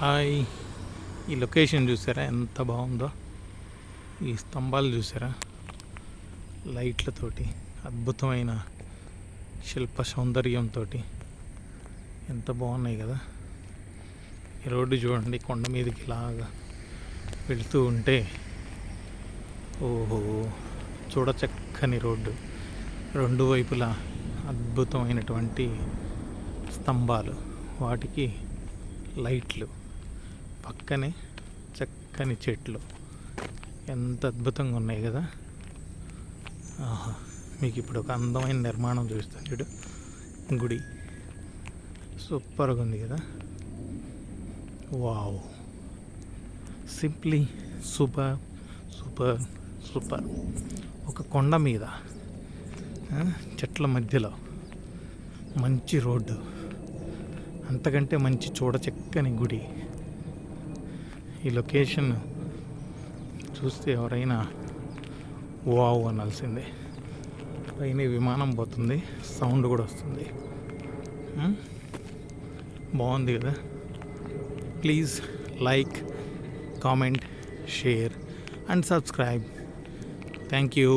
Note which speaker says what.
Speaker 1: Hi, ఈ location చూసారా ఎంత బాగుందో. ఈ స్తంభాలు చూసారా, లైట్లతోటి అద్భుతమైన శిల్ప సౌందర్యంతో ఎంత బాగున్నాయి కదా. ఈ రోడ్డు చూడండి, కొండ మీదకి ఇలాగా వెళుతూ ఉంటే ఓహో, చూడచక్కని రోడ్డు. రెండు వైపులా అద్భుతమైనటువంటి స్తంభాలు, వాటికి లైట్లు, పక్కనే చక్కని చెట్లు ఎంత అద్భుతంగా ఉన్నాయి కదా. ఆహా, మీకు ఇప్పుడు ఒక అందమైన నిర్మాణం చూస్తాను చూడు, గుడి సూపర్గా ఉంది కదా. Wow, simply super super super. ఒక కొండ మీద చెట్ల మధ్యలో మంచి రోడ్డు, అంతకంటే మంచి చూడచక్కని గుడి. ఈ లొకేషన్ చూస్తే ఎవరైనా వావ్ అనాల్సిందే. పైన విమానం పోతుంది, సౌండ్ కూడా వస్తుంది. బాగుంది కదా. Please like, comment, share and subscribe. Thank you.